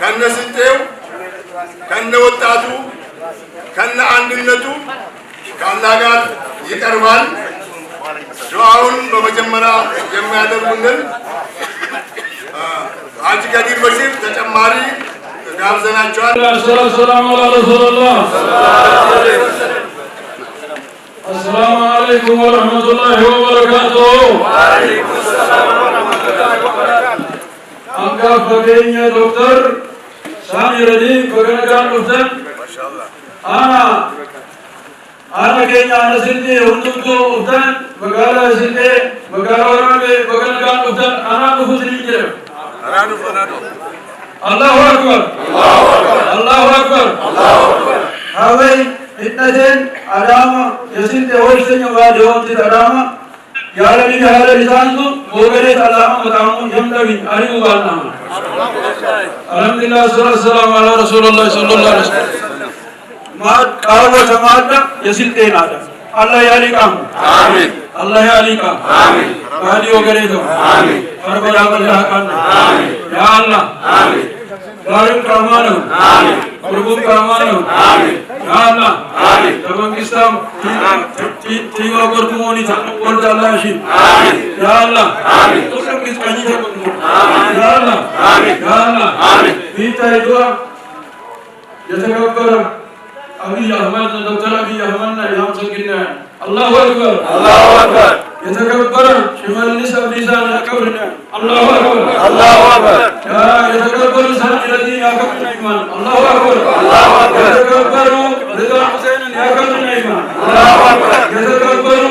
ከነስንቴው ከነወጣቱ ከነ አንድነቱ ከአላህ ጋር ይቀርባል። ዱዓውን በመጀመሪያ የሚያደርጉልን ሐጂ ከዲር በሽር ተጨማሪ ጋብዘናቸዋል። ሰላም አላ ረሱላህ السلام عليكم ورحمة الله وبركاته. وعليكم السلام ورحمة الله وبركاته. أنكا فقيني دكتور سامي ردي فقنقان أفتن ما شاء الله أنا كيني أنا سنتي هندوكو أفتن فقالا سنتي فقالا ورامي فقنقان أفتن أنا نفوس ريجر الله أكبر الله أكبر الله أكبر هاوي إتنين أداما يسنت ويشتني واديون تداما يالني بهذا لسانه وغيره الله مدامون يمدوي عليه وعلنا الحمد لله والصلاة والسلام على رسول الله صلى الله عليه وسلم ما قالوا سمعنا يسنتين هذا الله ياليكم آمين الله ياليكم آمين وهذه وغيره آمين فربنا الله كان آمين يا الله آمين دارم كرمانه آمين قربون كرمانه آمين يا الله آمين تبان كستام تيوا قربوني تقول الله شيء آمين يا الله آمين تقول كيس كني تقول آمين يا الله آمين يا الله آمين بيتا يدوا يتكبر أبي أحمد دكتور أبي أحمد يوم سكينة الله أكبر الله أكبر يتكبر شمال النساء بلسان يكبرنا الله أكبر الله أكبر يتكبر لسان الذين يكبرنا إيمان الله أكبر الله أكبر يتكبر رضا حسين يكبرنا إيمان الله أكبر يتكبر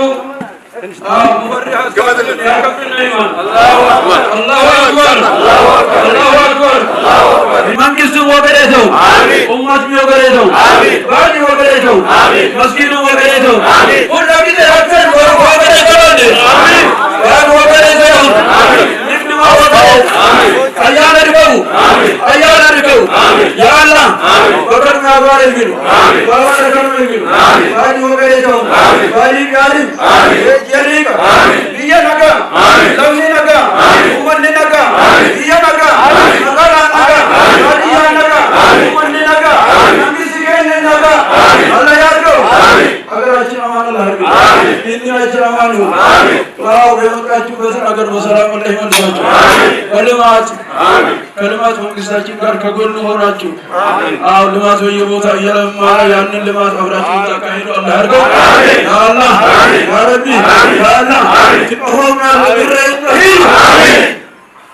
مبرحات يكبرنا إيمان الله أكبر الله أكبر الله أكبر الله أكبر الله أكبر من كسر وبريته آمين أمة مي وبريته آمين بادي وبريته آمين مسكين وبريته آمين كل كده أكثر وبريته آمين باد وبريته آمين نحن وبريته آمين أيانا ركوا آمين أيانا ركوا آمين يا الله آمين وكرنا بارك منه آمين بارك منه آمين بادي وبريته آمين بادي كارم آمين يجريك آمين بيا نجا آمين لوني نجا آمين أمور نجا آمين بيا نجا آمين نجا نجا بادي نجا آمين أمور نجا آمين نبي سكين نجا آمين الله يارجو آمين अगर अच्छी अमान अल्लाह की आमीन इतनी अच्छी अमान हो आमीन वाओ बेहद अच्छी बसन अगर वसलाम अलैहि वसल्लम आमीन कलिमात हम किस अच्छी कर कबूल हो राचू आमीन आओ लिमास हो ये बोता ये हमारा यानी लिमास अवराचू ता कहीं तो अल्लाह को आमीन या अल्लाह आमीन या रब्बी या अल्लाह आमीन तिपहुना बिर्रहिम आमीन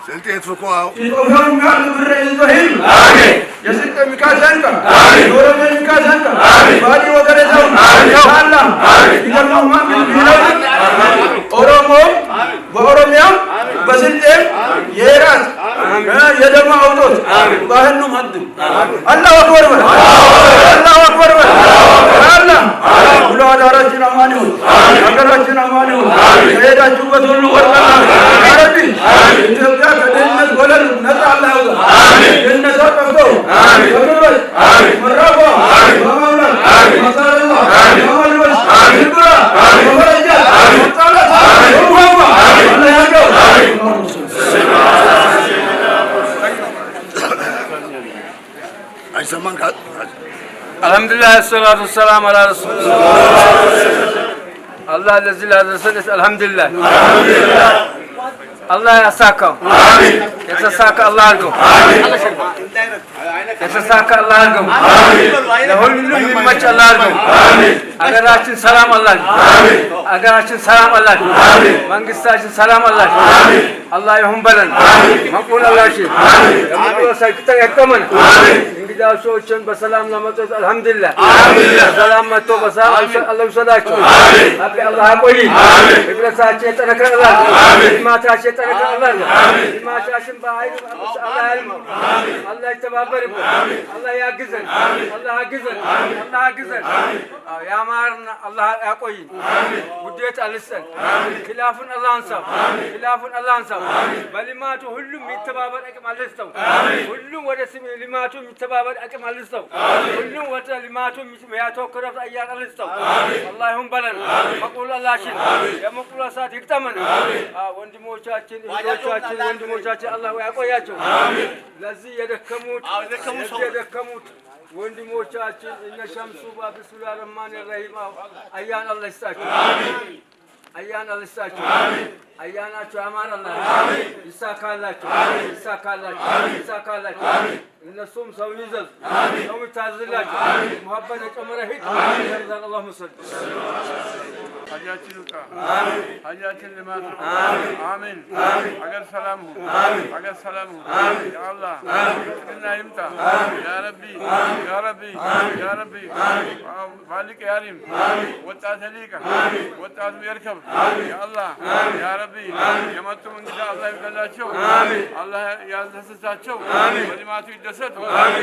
سنتي تفكوا तिपहुना बिर्रहिम आमीन يسنت مكاسنك آمين نور مكاسنك آمين بادي وغيره जाओ آمين يا الله آمين يلا ما بالبلاد أورومو بأوروميا بسنتين يراس يدمع أوتوس باهنو مهدم الله أكبر الله أكبر الله بلو على رجنا مانيو أكبر رجنا مانيو سيدا جوبة الله والله عربي إنت جاك الناس ولا نزع الله آمين الناس أكبر آمين وكبر آمين مرحبا آمين ومولا آمين مسار الله آمين ومالبس آمين البرا آمين ومرجع آمين وطالت آمين ومهما آمين الله يرجو آمين الحمد لله الصلاة والسلام على رسول الله الذي لا يزال الحمد لله الله يساكم آمين يتساك الله لكم آمين يتساك الله لكم آمين لهول من مج الله لكم آمين أجراشين سلام الله آمين أجراشين سلام الله آمين مانجستاشين سلام الله آمين الله يهم بلن آمين مقبول الله شيء آمين يمقول سكتة يكمن آمين إنجدا سوتشن بسلام نمطوس الحمد لله آمين سلام متو بسام الله يسداك آمين أبي الله أقولي آمين إبراهيم ساتشي تنكر الله آمين ما تاشي تنكر الله آمين ما تاشين باهي الله علم آمين الله يتبارك آمين الله يعزن آمين الله يعزن آمين الله يعزن آمين يا مارنا الله أقولي آمين بديت ألسن آمين خلافن الله أنصف آمين خلافن الله أنصف بل ما تهلم يتبارك أكمل ألستو آمين كل ورث من لما تهلم يتبارك አቅም አልስተው ሁሉም ወደ ልማቱ የሚያተኩረው አያር አልስተው አላህ ይሁን በለን መቁል አላሽን የመቁል ሰዓት ይቅጠመን ወንድሞቻችን ወንድሞቻችን አላህ ያቆያቸው ለዚህ የደከሙት ወንድሞቻችን እነ ሸምሱ በቢስሚላህ ረህማን ረሂም አያን አላህ ይስጣቸው አያን አላህ ይስጣቸው አያናቸው አማን አላህ ይሳካላቸው እነሱም ሰው ይዘዝ ሰው ይታዝላቸው መሐበነ ጨመረ ሂድ አላህ መስል ሀጃችን ሀጃችን ልማት አሜን አገር ሰላም ያ አላህ እና ይምጣ ያ ረቢ ማሊክ ያሪም ወጣት ሊቃ ወጣቱ ይርከብ ያ አላህ ያ ረቢ የመጡ እንግዳ አላህ ይበላቸው አላህ ያስደስታቸው በልማቱ ይደሰቱ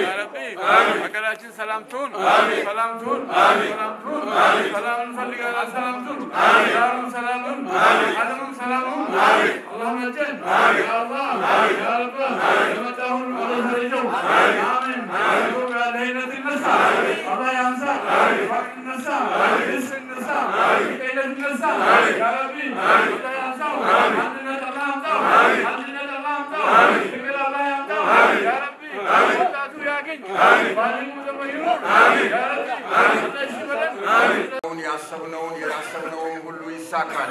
ያ ረቢ ሀገራችን ሰላም ትሁን ሰላም እንፈልጋለን ሰላም ትሁን دارهم سلام عالمهم سلام اللهم اجل يا الله يا رب متاهم ورزقهم آمين يقول علينا النساء الله ينسى فاق النساء رزق النساء كيلة النساء يا ربي الله ينسى عندنا الله يمتع شكرا الله يمتع يا ربي وتعطوا يا كين ظالمون زميرون يا ربي الله يشفرن ያሰብነውን ሁሉ ይሳካል።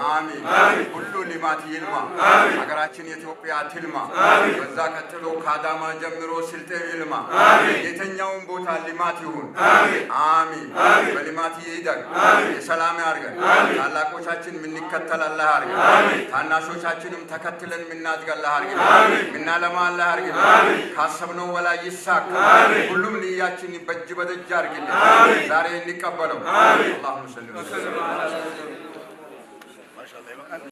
አሜን። ሁሉ ልማት ይልማ። ሀገራችን ኢትዮጵያ ትልማ። በዛ ቀጥሎ ከአዳማ ጀምሮ ስልጤ ይልማ። የተኛውን ቦታ ልማት ይሁን። አሜን። በልማት ይደግ። የሰላም ያርገን። ታላቆቻችን የምንከተል አላህ ያርገን። ታናሾቻችንም ተከትለን የምናድግ አላህ ያርገን። የምናለማ አላህ ያርገን። ካሰብነው በላይ ይሳካ። ሁሉም ንያችን በእጅ በደጅ ያርግልን። ዛሬ እንቀበለው። اللهم صل وسلم